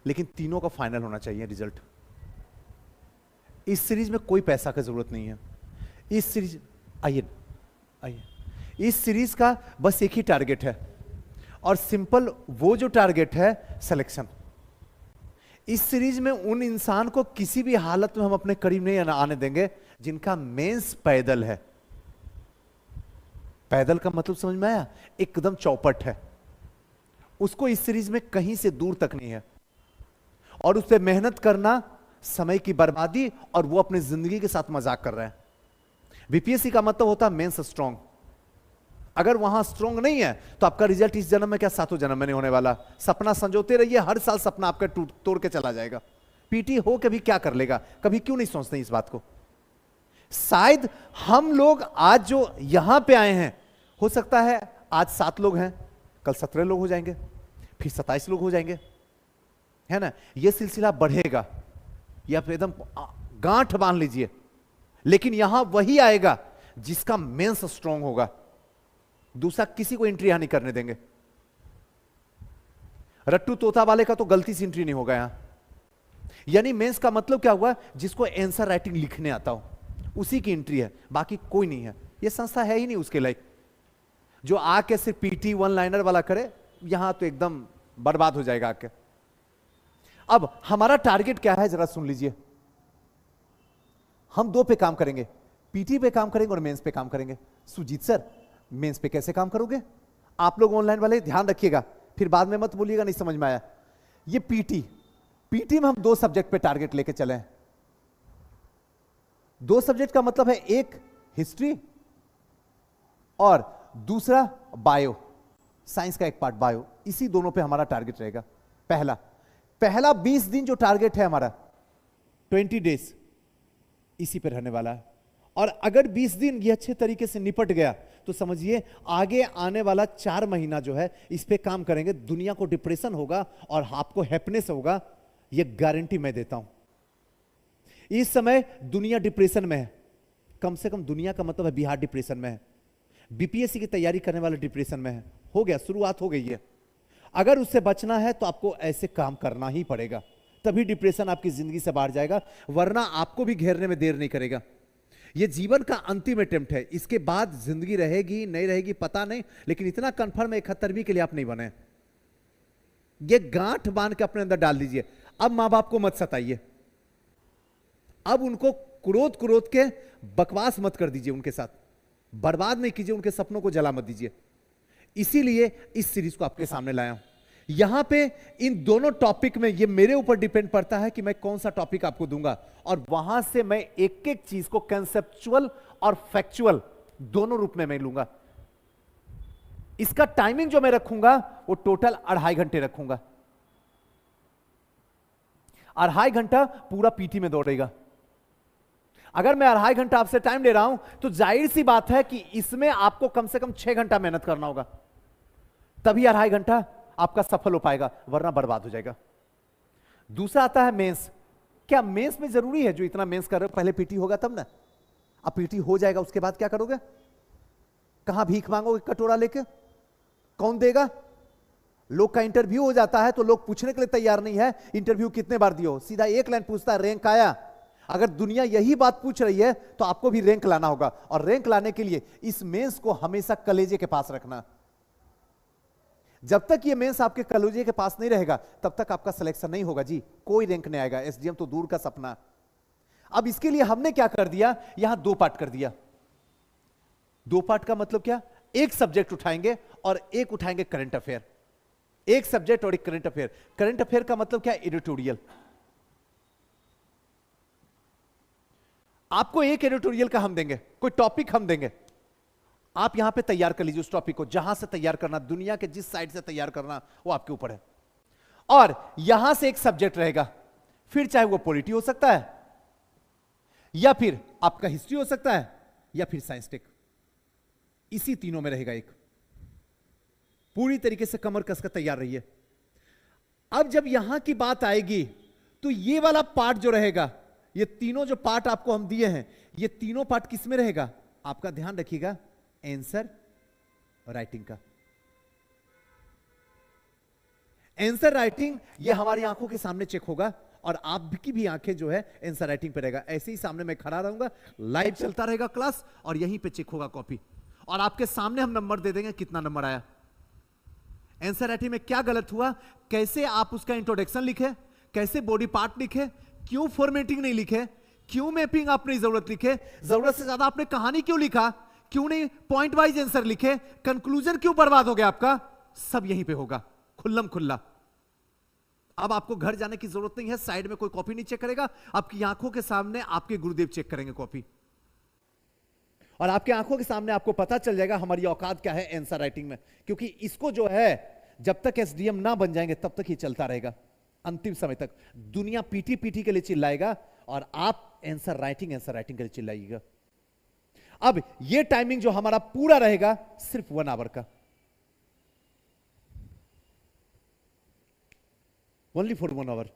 लेकिन तीनों का फाइनल होना चाहिए रिजल्ट। इस सीरीज में कोई पैसा की जरूरत नहीं है। इस सीरीज, आइए आइए, इस सीरीज का बस एक ही टारगेट है, और सिंपल वो जो टारगेट है सिलेक्शन। इस सीरीज में उन इंसान को किसी भी हालत में हम अपने करीब नहीं आने देंगे जिनका मेंस पैदल है। पैदल का मतलब समझ में आया? एकदम चौपट है, उसको इस सीरीज में कहीं से दूर तक नहीं है, और उस पर मेहनत करना समय की बर्बादी, और वो अपनी जिंदगी के साथ मजाक कर रहे हैं। बीपीएससी का मतलब होता है मेंस स्ट्रांग। अगर वहां स्ट्रांग नहीं है तो आपका रिजल्ट इस जन्म में क्या सातों जन्म में नहीं होने वाला। सपना संजोते रहिए, हर साल सपना आपका तोड़ के चला जाएगा। पीटी हो के भी क्या कर लेगा, कभी क्यों नहीं सोचते इस बात को? शायद हम लोग आज जो यहां पे आए हैं, हो सकता है आज 7 लोग हैं, कल 17 लोग हो जाएंगे, फिर 27 लोग हो जाएंगे, है ना? यह सिलसिला बढ़ेगा, या फिर एकदम गांठ बांध लीजिए। लेकिन यहां वही आएगा जिसका मेंस स्ट्रांग होगा, दूसरा किसी को एंट्री यहां नहीं करने देंगे। रट्टू तोता वाले का तो गलती से एंट्री नहीं होगा यहां। यानी मेंस का मतलब क्या हुआ? जिसको आंसर राइटिंग लिखने आता हो उसी की एंट्री है, बाकी कोई नहीं है। यह संस्था है ही नहीं उसके लायक। जो आके सिर्फ पीटी वन लाइनर वाला करे, यहां तो एकदम बर्बाद हो जाएगा आके। अब हमारा टारगेट क्या है जरा सुन लीजिए। हम 2 पे काम करेंगे, पीटी पे काम करेंगे और मेंस पे काम करेंगे। सुजीत सर, मेंस पे कैसे काम करोगे? आप लोग ऑनलाइन वाले ध्यान रखिएगा, फिर बाद में मत बोलिएगा नहीं समझ में आया। ये पीटी में हम 2 सब्जेक्ट पे टारगेट लेके चले हैं। 2 सब्जेक्ट का मतलब है, एक हिस्ट्री और दूसरा बायो, साइंस का एक पार्ट बायो। इसी दोनों पे हमारा टारगेट रहेगा। पहला 20 दिन जो टारगेट है हमारा, 20 डेज, इसी पे रहने वाला है। और अगर 20 दिन ये अच्छे तरीके से निपट गया तो समझिए आगे आने वाला 4 महीना जो है इस पे काम करेंगे, दुनिया को डिप्रेशन होगा और आपको हैप्पीनेस होगा, ये गारंटी मैं देता हूं। इस समय दुनिया डिप्रेशन में है, कम से कम दुनिया का मतलब है बिहार डिप्रेशन में है। बीपीएससी की तैयारी करने वाले डिप्रेशन में है, हो गया, शुरुआत हो गई है। अगर उससे बचना है तो आपको ऐसे काम करना ही पड़ेगा, तभी डिप्रेशन आपकी जिंदगी से बाहर जाएगा, वरना आपको भी घेरने में देर नहीं करेगा। यह जीवन का अंतिम अटेम्प्ट है, इसके बाद जिंदगी रहेगी नहीं रहेगी पता नहीं, लेकिन इतना कंफर्म है 71वीं के लिए आप नहीं बने। यह गांठ बांध के अपने अंदर डाल दीजिए। अब मां बाप को मत सताइए, अब उनको क्रोध के बकवास मत कर दीजिए, उनके साथ बर्बाद नहीं कीजिए, उनके सपनों को जला मत दीजिए। इसीलिए इस सीरीज को आपके सामने लाया हूं। यहां पे इन दोनों टॉपिक में ये मेरे ऊपर डिपेंड पड़ता है कि मैं कौन सा टॉपिक आपको दूंगा, और वहां से मैं एक एक चीज को कंसेप्चुअल और फैक्चुअल दोनों रूप में मैं लूंगा। इसका टाइमिंग जो मैं रखूंगा वो टोटल 2.5 घंटे रखूंगा। 2.5 घंटा पूरा पीटी में दौड़ेगा। अगर मैं 2.5 घंटा आपसे टाइम ले रहा हूं तो जाहिर सी बात है कि इसमें आपको कम से कम 6 घंटा मेहनत करना होगा, तभी 2.5 घंटा आपका सफल हो पाएगा, वरना बर्बाद हो जाएगा। दूसरा आता है मेंस। क्या मेंस में जरूरी है जो इतना मेंस कर रहे हो पहले पीटी होगा तब ना? अब पीटी हो जाएगा उसके बाद क्या करोगे? कहां भीख मांगोगे कटोरा लेके? कौन देगा? लोग का इंटरव्यू हो जाता है तो लोग पूछने के लिए तैयार नहीं है इंटरव्यू कितने बार दियो, सीधा एक लाइन पूछता है रैंक आया। अगर दुनिया यही बात पूछ रही है तो आपको भी रैंक लाना होगा, और रैंक लाने के लिए इस मेंस को हमेशा कलेजे के पास रखना। जब तक ये मेंस आपके कलेजे के पास नहीं रहेगा तब तक आपका सिलेक्शन नहीं होगा जी, कोई रैंक नहीं आएगा, एसडीएम तो दूर का सपना। अब इसके लिए हमने क्या कर दिया, यहां 2 पार्ट कर दिया। 2 पार्ट का मतलब क्या? एक सब्जेक्ट उठाएंगे और एक उठाएंगे करंट अफेयर। एक सब्जेक्ट और एक करंट अफेयर। करंट अफेयर का मतलब क्या? एडिटोरियल। आपको एक एडिटोरियल का हम देंगे, कोई टॉपिक हम देंगे, आप यहां पे तैयार कर लीजिए उस टॉपिक को, जहां से तैयार करना, दुनिया के जिस साइड से तैयार करना वो आपके ऊपर है। और यहां से एक सब्जेक्ट रहेगा, फिर चाहे वो पॉलिटी हो सकता है, या फिर आपका हिस्ट्री हो सकता है, या फिर साइंस टेक। इसी तीनों में रहेगा एक। पूरी तरीके से कमर कसकर तैयार रहिए। अब जब यहां की बात आएगी तो ये वाला पार्ट जो रहेगा, ये तीनों जो पार्ट आपको हम दिए हैं, ये तीनों पार्ट किस में रहेगा? आपका ध्यान रखिएगा, आंसर राइटिंग का। आंसर राइटिंग ये हमारी आंखों के सामने चेक होगा और आपकी भी आंखें जो है आंसर राइटिंग पे रहेगा। ऐसे ही सामने मैं खड़ा रहूंगा, लाइव चलता रहेगा क्लास और यहीं पे चेक होगा कॉपी, और आपके सामने हम नंबर दे देंगे कितना नंबर आया। आंसर राइटिंग में क्या गलत हुआ, कैसे आप उसका इंट्रोडक्शन लिखे, कैसे बॉडी पार्ट लिखे, क्यों फॉर्मेटिंग नहीं लिखे, क्यों मैपिंग अपनी जरूरत लिखे, जरूरत से ज्यादा आपने कहानी क्यों लिखा, क्यों नहीं पॉइंट वाइज आंसर लिखे, कंक्लूजन क्यों बर्बाद हो गया आपका, सब यहीं पे होगा खुल्लम खुल्ला। अब आपको घर जाने की जरूरत नहीं है, साइड में कोई कॉपी नहीं चेक करेगा, आपकी आंखों के सामने आपके गुरुदेव चेक करेंगे कॉपी, और आपके आंखों के सामने आपको पता चल जाएगा हमारी औकात क्या है आंसर राइटिंग में। क्योंकि इसको जो है जब तक एसडीएम ना बन जाएंगे तब तक ही चलता रहेगा, अंतिम समय तक दुनिया पीटी पीटी के लिए चिल्लाएगा और आप आंसर राइटिंग के लिए चिल्लाइएगा। अब ये टाइमिंग जो हमारा पूरा रहेगा सिर्फ 1 आवर का, ओनली फॉर 1 आवर।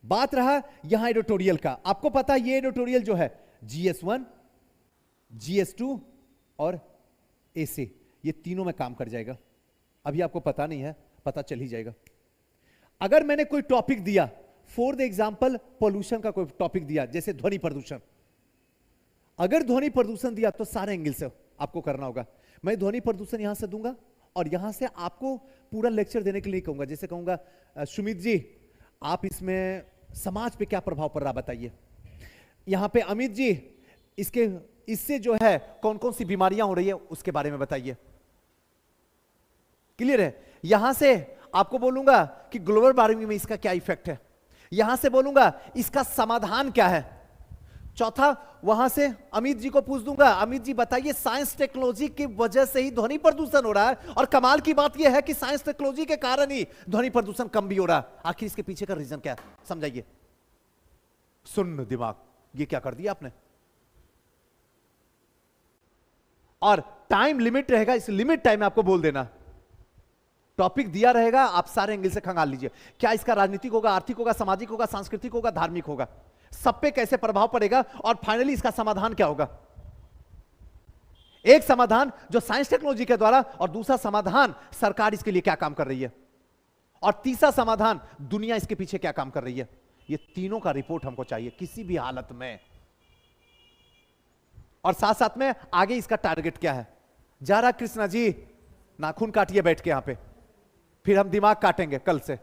बात रहा यहां एडिटोरियल का, आपको पता है ये एडिटोरियल जो है GS1, GS2 और AC, ये तीनों में काम कर जाएगा। अभी आपको पता नहीं है, पता चल ही जाएगा। अगर मैंने कोई टॉपिक दिया, फॉर द एग्जांपल पोल्यूशन का कोई टॉपिक दिया, जैसे ध्वनि प्रदूषण, अगर ध्वनि प्रदूषण दिया तो सारे एंगल से आपको करना होगा। मैं ध्वनि प्रदूषण यहां से दूंगा और यहां से आपको पूरा लेक्चर देने के लिए कहूंगा, जैसे कहूंगा सुमित जी आप इसमें समाज पे क्या प्रभाव पड़ रहा बताइए, यहां पे अमित जी इससे जो है कौन कौन सी बीमारियां हो रही है उसके बारे में बताइए। क्लियर है? यहां से आपको बोलूंगा कि ग्लोबल वार्मिंग में इसका क्या इफेक्ट है, यहां से बोलूंगा इसका समाधान क्या है। चौथा वहां से अमित जी को पूछ दूंगा, अमित जी बताइए साइंस टेक्नोलॉजी की वजह से ही ध्वनि प्रदूषण हो रहा है, और कमाल की बात यह है कि साइंस टेक्नोलॉजी के कारण ही ध्वनि प्रदूषण कम भी हो रहा है। आखिर इसके पीछे का रीजन क्या है समझाइए। सुन दिमाग, ये क्या कर दिया आपने। और टाइम लिमिट रहेगा, इस लिमिट टाइम में आपको बोल देना, टॉपिक दिया रहेगा, आप सारे एंगल से खंगाल लीजिए। क्या इसका राजनीतिक होगा, आर्थिक होगा, सामाजिक होगा, सांस्कृतिक होगा, धार्मिक होगा, सब पे कैसे प्रभाव पड़ेगा, और फाइनली इसका समाधान क्या होगा। एक समाधान जो साइंस टेक्नोलॉजी के द्वारा, और दूसरा समाधान सरकार इसके लिए क्या काम कर रही है, और तीसरा समाधान दुनिया इसके पीछे क्या काम कर रही है। ये तीनों का रिपोर्ट हमको चाहिए किसी भी हालत में, और साथ साथ में आगे इसका टारगेट क्या है। जा रहा कृष्णा जी, नाखून काटिए बैठ के यहां पे, फिर हम दिमाग काटेंगे कल से।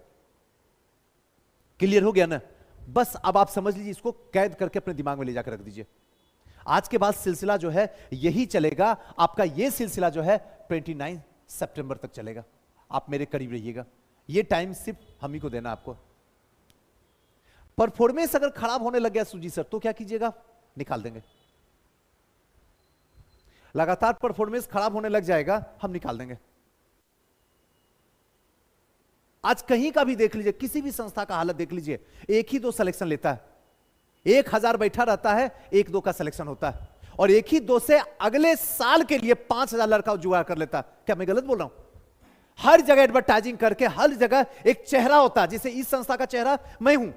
क्लियर हो गया ना? बस अब आप समझ लीजिए, इसको कैद करके अपने दिमाग में ले जाकर रख दीजिए। आज के बाद सिलसिला जो है यही चलेगा, आपका ये सिलसिला जो है 29 सितंबर तक चलेगा। आप मेरे करीब रहिएगा, ये टाइम सिर्फ हम ही को देना आपको। परफॉर्मेंस अगर खराब होने लग गया सुजी सर तो क्या कीजिएगा, निकाल देंगे। लगातार परफॉर्मेंस खराब होने लग जाएगा, हम निकाल देंगे। आज कहीं का भी देख लीजिए, किसी भी संस्था का हालत देख लीजिए, 1 ही 2 सिलेक्शन लेता है, 1000 बैठा रहता है, 1-2 का सिलेक्शन होता है, और 1 ही 2 से अगले साल के लिए 5000 लड़का जुगाड़ कर लेता है। क्या मैं गलत बोल रहा हूं? हर जगह एडवर्टाइजिंग करके, हर जगह एक चेहरा होता है, जैसे इस संस्था का चेहरा मैं हूं।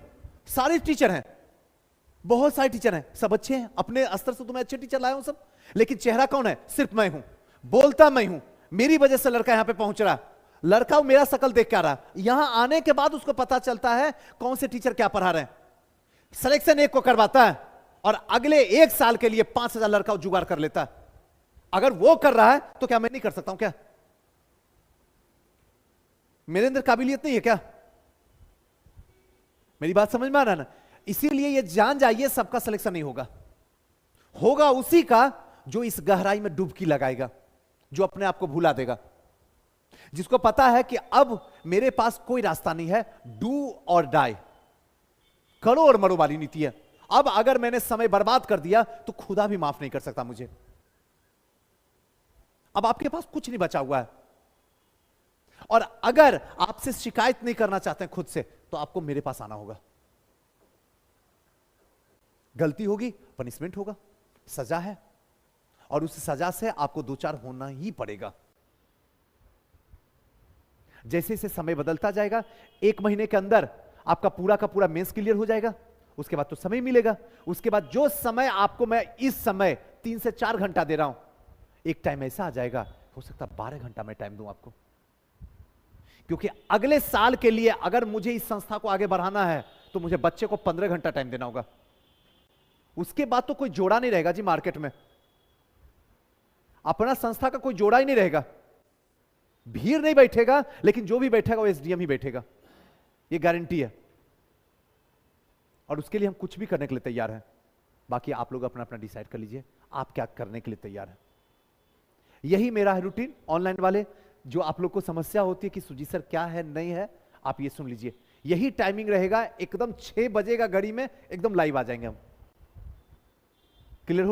सारे टीचर हैं, बहुत सारे टीचर हैं, सब अच्छे हैं, अपने स्तर से तो मैं अच्छे टीचर लाया हूं सब, लेकिन चेहरा कौन है? सिर्फ मैं हूं, बोलता मैं हूं, मेरी वजह से लड़का यहां पे पहुंच रहा। लड़का मेरा शकल देख के आ रहा, यहां आने के बाद उसको पता चलता है कौन से टीचर क्या पढ़ा रहे हैं। सिलेक्शन 1 को करवाता है और अगले 1 साल के लिए 5000 लड़का जुगाड़ कर लेता है। अगर वो कर रहा है तो क्या मैं नहीं कर सकता हूं? क्या मेरे अंदर काबिलियत नहीं है क्या? मेरी बात समझ में आ रहा है ना? इसीलिए ये जान जाइए, सबका सिलेक्शन नहीं होगा, होगा उसी का जो इस गहराई में डुबकी लगाएगा, जो अपने आप को भुला देगा, जिसको पता है कि अब मेरे पास कोई रास्ता नहीं है, डू और डाई, करो और मरो वाली नीति है। अब अगर मैंने समय बर्बाद कर दिया तो खुदा भी माफ नहीं कर सकता मुझे। अब आपके पास कुछ नहीं बचा हुआ है, और अगर आपसे शिकायत नहीं करना चाहते हैं खुद से, तो आपको मेरे पास आना होगा। गलती होगी, पनिशमेंट होगा, सजा है, और उस सजा से आपको 2-4 होना ही पड़ेगा। जैसे जैसे समय बदलता जाएगा, 1 महीने के अंदर आपका पूरा का पूरा मेंस क्लियर हो जाएगा, उसके बाद तो समय मिलेगा। उसके बाद जो समय आपको मैं इस समय 3 से 4 घंटा दे रहा हूं, एक टाइम ऐसा आ जाएगा, हो सकता 12 घंटा मैं टाइम दूं आपको। क्योंकि अगले साल के लिए अगर मुझे इस संस्था को आगे बढ़ाना है तो मुझे बच्चे को 15 घंटा टाइम देना होगा। उसके बाद तो कोई जोड़ा नहीं रहेगा जी मार्केट में, अपना संस्था का कोई जोड़ा ही नहीं रहेगा, भीड़ नहीं बैठेगा, लेकिन जो भी बैठेगा वो एसडीएम ही बैठेगा, ये गारंटी है। और उसके लिए हम कुछ भी करने के लिए तैयार हैं। बाकी आप लोग अपना अपना डिसाइड कर लीजिए आप क्या करने के लिए तैयार हैं। यही मेरा है रूटीन। ऑनलाइन वाले जो आप लोग को समस्या होती है कि सुजी सर क्या है नहीं है, आप ये सुन लीजिए, यही टाइमिंग रहेगा, एकदम 6 बजेगा घड़ी में एकदम लाइव आ जाएंगे हम। क्लियर हो?